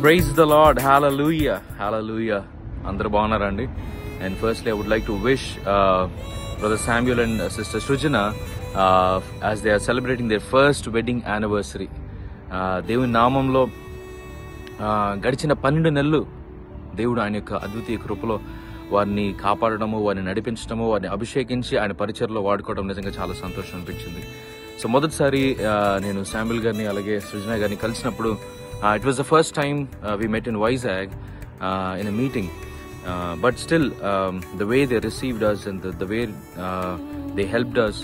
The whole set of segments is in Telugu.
Praise the Lord. Hallelujah. Hallelujah. Andaru bagunnarandi. And firstly, I would like to wish Brother Samuel and Sister Srujana as they are celebrating their first wedding anniversary. దేవుని నామంలో గడిచిన 12 నెలలు దేవుడు ఆయన యొక్క అద్వితీయ కృపలో వారిని కాపాడడము, వారిని నడిపించడము, వారిని అభిషేకించి ఆయన పరిచర్లో వాడుకోవడం నిజంగా చాలా సంతోషం అనిపించింది. సో మొదటిసారి నేను శామ్యుల్ గారిని అలాగే సృజన గారిని కలిసినప్పుడు it was the first time we met in Vizag in a meeting, but still the way they received us and the way they helped us,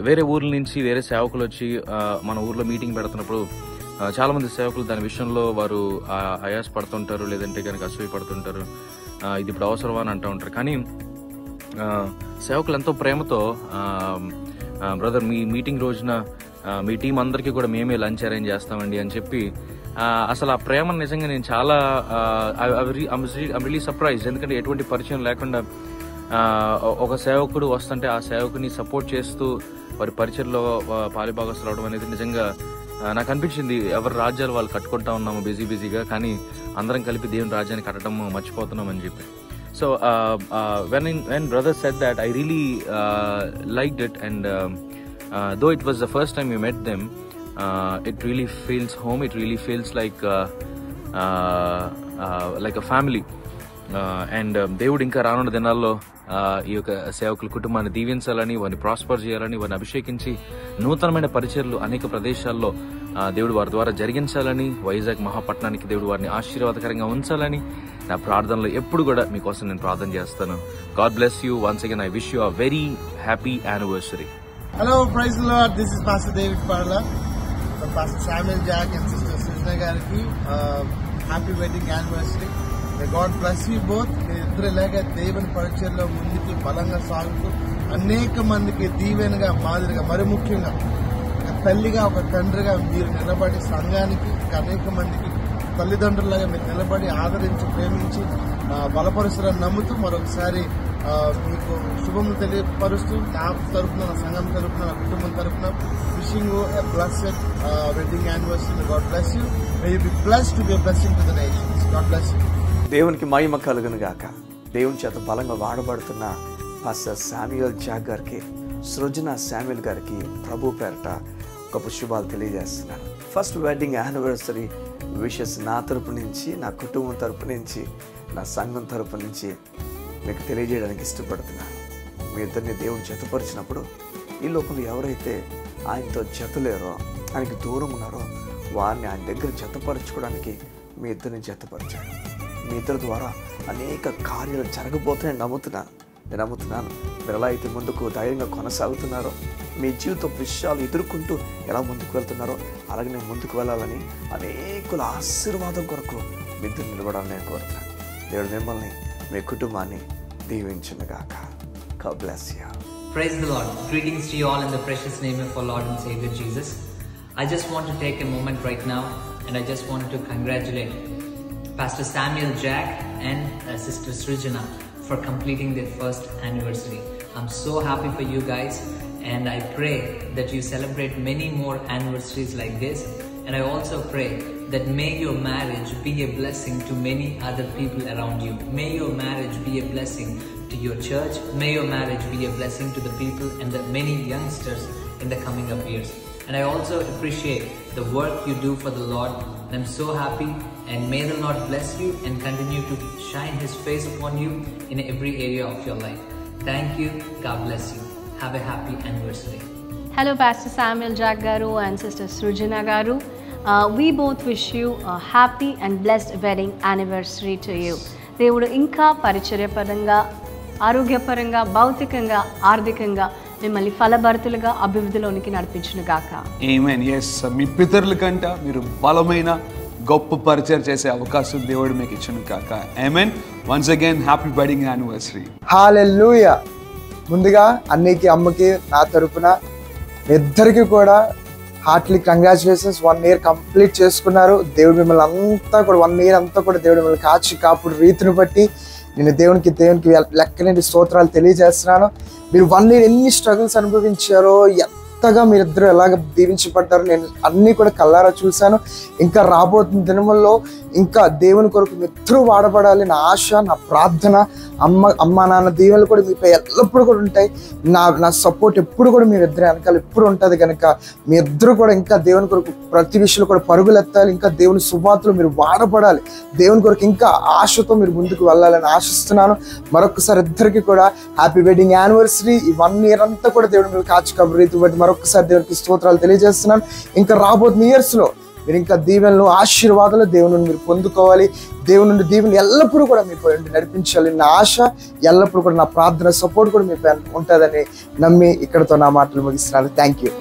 వేరే ఊర్ల నుంచి వేరే సేవకులు వచ్చి మన ఊర్లో మీటింగ్ పెడుతున్నప్పుడు చాలా మంది సేవకులు దాని విషయంలో వారు ఆయాస పడుతుంటారు, లేదంటే కనుక అసూయ పడుతుంటారు, ఇది ఇప్పుడు అవసరమా అని అంటూ ఉంటారు. కానీ సేవకులు ఎంతో ప్రేమతో బ్రదర్ మీ మీటింగ్ రోజున మీ టీం అందరికీ కూడా మేమే లంచ్ అరేంజ్ చేస్తామండి అని చెప్పి అసలు ఆ ప్రేమ నిజంగా నేను చాలా ఐమ్ రియలీ సర్ప్రైజ్డ్. ఎందుకంటే ఎటువంటి పరిచయం లేకుండా ఒక సేవకుడు వస్తుంటే ఆ సేవకుని సపోర్ట్ చేస్తూ వారి పరిచయంలో పాలిభాగస్తులు అవడం అనేది నిజంగా నాకు అనిపించింది. ఎవరి రాజ్యాలు వాళ్ళు కట్టుకుంటా ఉన్నాము బిజీగా, కానీ అందరం కలిపి దేవుని రాజ్యాన్ని కట్టడం మర్చిపోతున్నాం అని చెప్పి. So when brother said that, I really liked it, and though it was the first time we met them, it really feels home. It really feels like a family. And దేవుడు ఇంకా రానున్న దినాల్లో ఈ యొక్క సేవకుల కుటుంబాన్ని దీవించాలని, వారిని ప్రాస్పర్ చేయాలని, వారిని అభిషేకించి నూతనమైన పరిచర్లు అనేక ప్రదేశాల్లో దేవుడు వారి ద్వారా జరిగించాలని, వైజాగ్ మహాపట్నానికి దేవుడు వారిని ఆశీర్వాదకరంగా ఉంచాలని నా ప్రార్థనలో ఎప్పుడు కూడా మీకోసం నేను ప్రార్థన చేస్తాను. God bless you. Once again I wish you a very happy anniversary. Hello, praise the Lord. This is Pastor David Parla from Pastor Samuel Jack and Sister Sujana Gariki. Happy wedding anniversary. May God bless you both. మీరిద్దరు ఇలాగా దేవుని పరిచయంలో ముందుకి బలంగా సాగుతూ అనేక మందికి దీవెనగా మాదిరిగా, మరి ముఖ్యంగా ఒక తల్లిగా ఒక తండ్రిగా మీరు నిలబడి సంఘానికి అనేక మందికి తల్లిదండ్రులుగా మీరు నిలబడి ఆదరించి ప్రేమించి బలపరుస్తారని నమ్ముతూ మరొకసారి మీకు శుభములు తెలియపరుస్తూ నా తరఫున, నా సంఘం తరఫున, నా కుటుంబం తరఫున wishing you a blessed wedding anniversary. God bless you. May you be blessed to be a blessing to the nations. God bless you. దేవునికి మహిమ కలుగును గాక. దేవుని చేత బలంగా వాడబడుతున్న పాస్టర్ శామ్యూయల్ జాక్ గారికి, సృజన శామ్యూయల్ గారికి ప్రభు పేరట గొప్ప శుభాలు తెలియజేస్తున్నాను. ఫస్ట్ వెడ్డింగ్ యానివర్సరీ విషెస్ నా తరపు నుంచి, నా కుటుంబం తరపు నుంచి, నా సంఘం తరపు నుంచి మీకు తెలియజేయడానికి ఇష్టపడుతున్నాను. మీ ఇద్దరిని దేవుడు జతపరిచినప్పుడు ఈ లోకంలో ఎవరైతే ఆయనతో జతలేరో, ఆయనకి దూరం ఉన్నారో వారిని ఆయన దగ్గర జతపరచుకోవడానికి మీ ఇద్దరిని జతపరిచాడు. మీ ఇద్దరి ద్వారా అనేక కార్యాలు జరగబోతున్నాయని నేను నమ్ముతున్నాను. మీరు ఎలా అయితే ముందుకు ధైర్యంగా కొనసాగుతున్నారో, మీ జీవిత విషయాలు ఎదుర్కొంటూ ఎలా ముందుకు వెళ్తున్నారో అలాగే నేను ముందుకు వెళ్ళాలని, అనేకుల ఆశీర్వాదం కొరకు మీ ఇద్దరు నిలబడాలని నేను కోరుతున్నాను. దేవుడు మిమ్మల్ని, మీ కుటుంబాన్ని దీవించునుగాక. God bless you. Praise the Lord. Greetings to you all in the precious name of our Lord and Savior Jesus. I just want to take a moment right now and I just wanted to congratulate Pastor Samuel Jack and Sister Sujana for completing their first anniversary. I'm so happy for you guys, and I pray that you celebrate many more anniversaries like this. And I also pray that may your marriage be a blessing to many other people around you. May your marriage be a blessing to your church. May your marriage be a blessing to the people and the many youngsters in the coming up years. And I also appreciate the work you do for the Lord. And I'm so happy, and may the Lord bless you and continue to shine His face upon you in every area of your life. Thank you. God bless you. Have a happy anniversary. Hello, Pastor Samuel Jack Garu and Sister Sujana Garu. We both wish you a happy and blessed wedding anniversary to you. దేవుడు ఇంకా పరిచర్యపరంగా, ఆరోగ్యపరంగా, భౌతికంగా, ఆర్థికంగా మిమ్మల్ని ఫలభరితులుగా అభివృద్ధిలోనికి నడిపించును గాక. ఆమేన్. yes, మీ పితరుల కంట మీరు బలమైన గొప్ప పరిచయం చేసే అవకాశం దేవుడు మీకు ఇచ్చును గాక. ఆమేన్. Once again happy wedding anniversary. హల్లెలూయా. ముందుగా అన్నయ్యకి, అమ్మకి నా తరపున ఇద్దరికి కూడా హార్ట్లీ కంగ్రాచులేషన్స్. 1 year కంప్లీట్ చేసుకున్నారు. దేవుడు మిమ్మల్ని అంతా కూడా 1 year అంతా కూడా దేవుడు మిమ్మల్ని కాపుడు రీతిని బట్టి నేను దేవునికి లెక్కలేని స్తోత్రాలు తెలియజేస్తున్నాను. మీరు 1 year ఎన్ని స్ట్రగుల్స్ అనుభవించారో, ఎంతగా మీరిద్దరూ ఎలాగ దీవించబడ్డారో నేను అన్నీ కూడా కళ్ళారా చూశాను. ఇంకా రాబోతున్న దినముల్లో ఇంకా దేవుని కొరకు మీరిద్దరూ వాడబడాలి నా ఆశ, నా ప్రార్థన. అమ్మ నాన్న దీవెనలు కూడా మీపై ఎల్లప్పుడూ కూడా ఉంటాయి. నా సపోర్ట్ ఎప్పుడు కూడా మీరిద్దరు వెనకాల ఎప్పుడు ఉంటుంది కనుక మీ ఇద్దరు కూడా ఇంకా దేవుని కొరకు ప్రతి విషయంలో కూడా పరుగులు ఎత్తాలి. ఇంకా దేవుని సువార్తలో మీరు వాడబడాలి. దేవుని కొరకు ఇంకా ఆశతో మీరు ముందుకు వెళ్ళాలని ఆశిస్తున్నాను. మరొకసారి ఇద్దరికి కూడా హ్యాపీ వెడ్డింగ్ యానివర్సరీ. ఈ 1 year అంతా కూడా దేవుని మీరు కాచి రీతి బట్టి మరొకసారి దేవునికి స్తోత్రాలు తెలియజేస్తున్నాను. ఇంకా రాబోతున్న ఇయర్స్లో మీరు ఇంకా దీవెనలు, ఆశీర్వాదాలు దేవుని నుండి మీరు పొందుకోవాలి. దేవుని నుండి దీవెనలు ఎల్లప్పుడూ కూడా మీ పై నడిపించాలి నా ఆశ. ఎల్లప్పుడూ కూడా నా ప్రార్థన సపోర్ట్ కూడా మీ పై ఉంటుందని నమ్మి ఇక్కడతో నా మాటలు ముగిస్తున్నాను. Thank you.